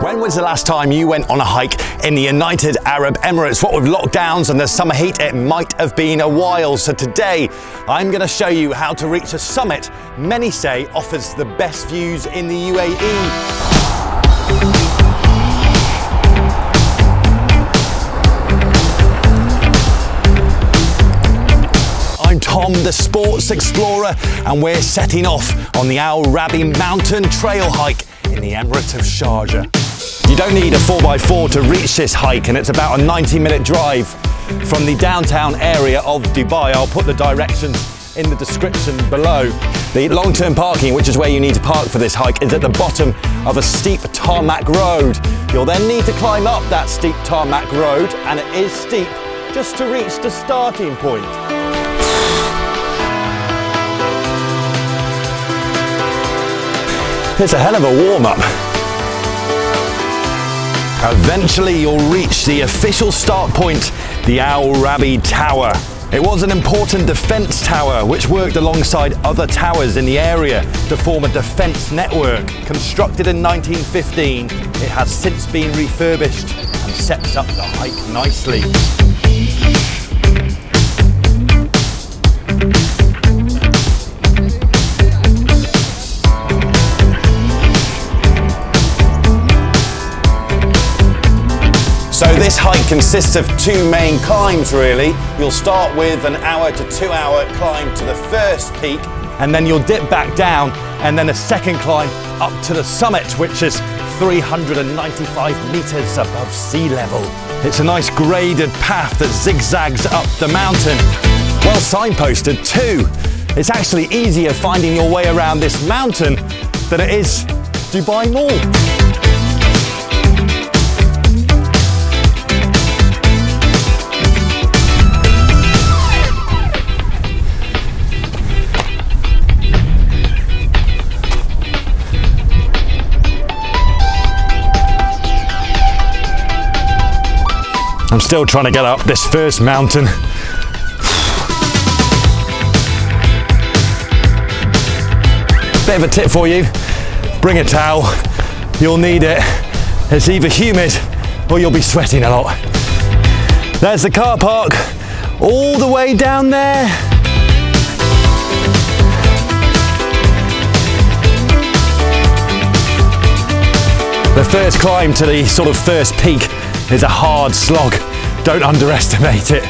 When was the last time you went on a hike in the United Arab Emirates? What with lockdowns and the summer heat, it might have been a while. So today, I'm going to show you how to reach a summit many say offers the best views in the UAE. I'm Tom, the sports explorer, and we're setting off on the Rabi Mountain trail hike in the Emirate of Sharjah. You don't need a 4x4 to reach this hike, and it's about a 90-minute drive from the downtown area of Dubai. I'll put the directions in the description below. The long-term parking, which is where you need to park for this hike, is at the bottom of a steep tarmac road. You'll then need to climb up that steep tarmac road, and it is steep, just to reach the starting point. It's a hell of a warm-up. Eventually you'll reach the official start point, the Rabi Tower. It was an important defence tower which worked alongside other towers in the area to form a defence network. Constructed in 1915, it has since been refurbished and sets up the hike nicely. So this hike consists of two main climbs really. You'll start with an hour to 2 hour climb to the first peak, and then you'll dip back down, and then a second climb up to the summit, which is 395 meters above sea level. It's a nice graded path that zigzags up the mountain. Well signposted too. It's actually easier finding your way around this mountain than it is Dubai Mall. I'm still trying to get up this first mountain. Bit of a tip for you, bring a towel, you'll need it. It's either humid or you'll be sweating a lot. There's the car park, all the way down there. The first climb to the sort of first peak is a hard slog. Don't underestimate it.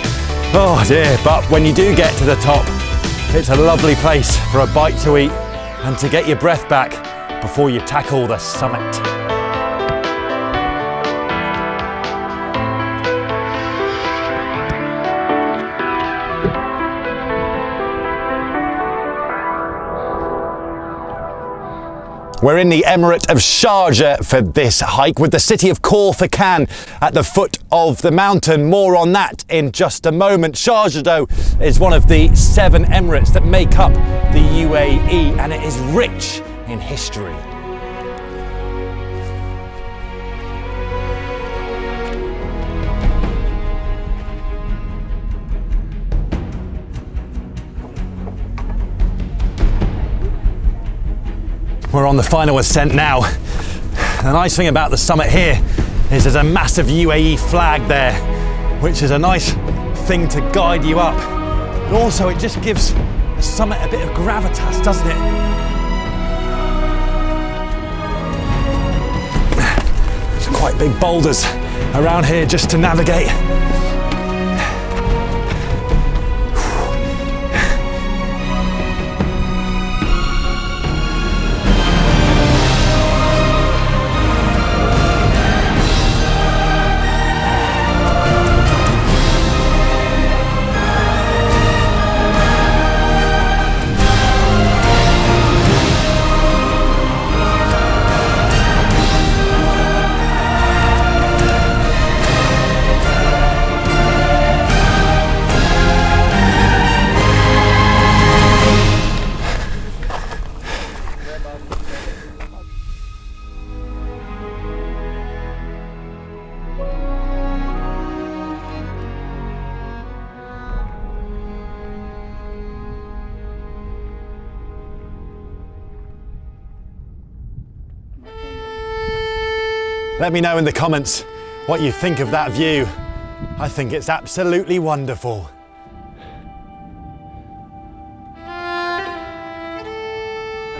Oh dear, but when you do get to the top, it's a lovely place for a bite to eat and to get your breath back before you tackle the summit. We're in the Emirate of Sharjah for this hike, with the city of Khor Fakkan at the foot of the mountain. More on that in just a moment. Sharjah, though, is one of the 7 emirates that make up the UAE, and it is rich in history. We're on the final ascent now. The nice thing about the summit here is there's a massive UAE flag there, which is a nice thing to guide you up. And also it just gives the summit a bit of gravitas, doesn't it? There's quite big boulders around here just to navigate. Let me know in the comments what you think of that view. I think it's absolutely wonderful.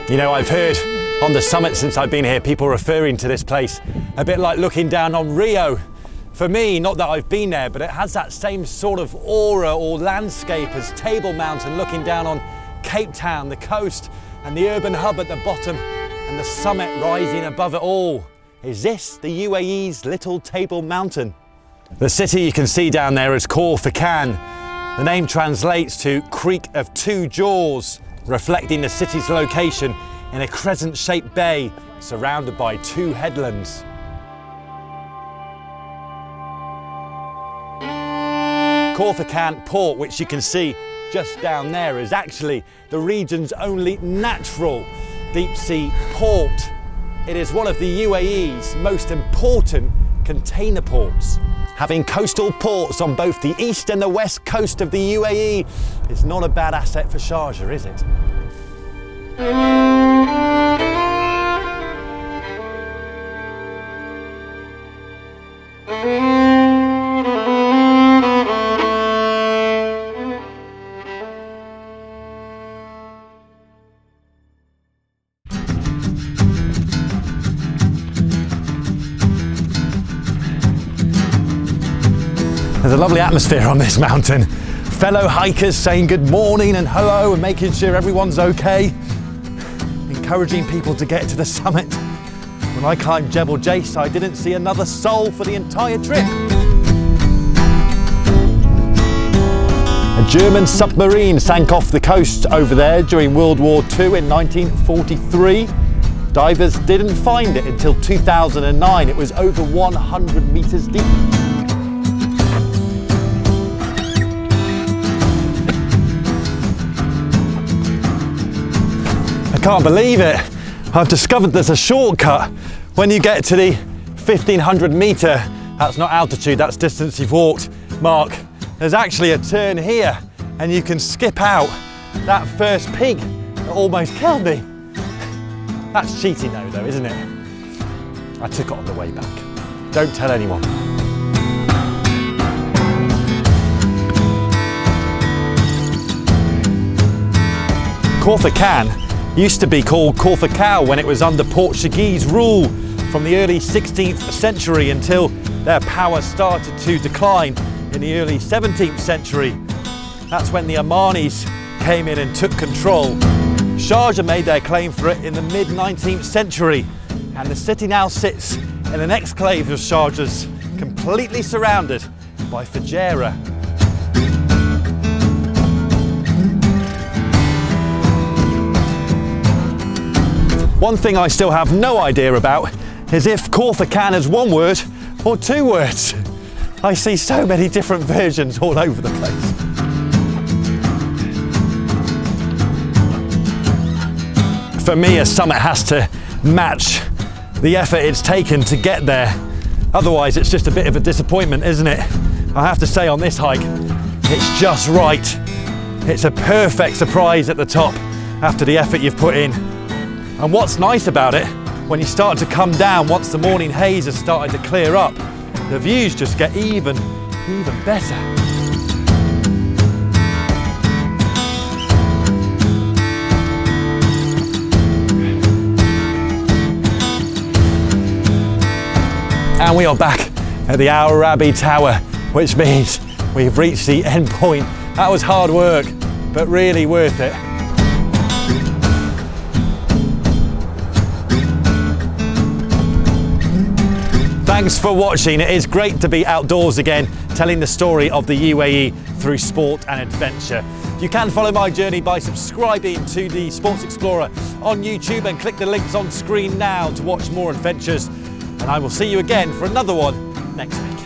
You know, I've heard on the summit since I've been here, people referring to this place a bit like looking down on Rio. For me, not that I've been there, but it has that same sort of aura or landscape as Table Mountain, looking down on Cape Town, the coast, and the urban hub at the bottom, and the summit rising above it all. Is this the UAE's little Table Mountain? The city you can see down there is Khor Fakkan. The name translates to Creek of Two Jaws, reflecting the city's location in a crescent-shaped bay surrounded by two headlands. Khor Fakkan port, which you can see just down there, is actually the region's only natural deep-sea port. It is one of the UAE's most important container ports. Having coastal ports on both the east and the west coast of the UAE is not a bad asset for Sharjah, is it? There's a lovely atmosphere on this mountain. Fellow hikers saying good morning and hello and making sure everyone's okay. Encouraging people to get to the summit. When I climbed Jebel Jais, I didn't see another soul for the entire trip. A German submarine sank off the coast over there during World War II in 1943. Divers didn't find it until 2009. It was over 100 meters deep. I can't believe it. I've discovered there's a shortcut when you get to the 1500 meter, that's not altitude, that's distance you've walked, mark. There's actually a turn here and you can skip out that first peak that almost killed me. That's cheating though, isn't it? I took it on the way back. Don't tell anyone. Khor Fakkan used to be called Khor Fakkan when it was under Portuguese rule from the early 16th century until their power started to decline in the early 17th century. That's when the Omanis came in and took control. Sharjah made their claim for it in the mid-19th century, and the city now sits in an exclave of Sharjah's, completely surrounded by Fujairah. One thing I still have no idea about is if Khor Fakkan is one word or two words. I see so many different versions all over the place. For me, a summit has to match the effort it's taken to get there. Otherwise, it's just a bit of a disappointment, isn't it? I have to say on this hike, it's just right. It's a perfect surprise at the top after the effort you've put in. And what's nice about it, when you start to come down, once the morning haze has started to clear up, the views just get even better. And we are back at the Rabi Tower, which means we've reached the end point. That was hard work, but really worth it. Thanks for watching. It is great to be outdoors again, telling the story of the UAE through sport and adventure. You can follow my journey by subscribing to the Sports Explorer on YouTube and click the links on screen now to watch more adventures. And I will see you again for another one next week.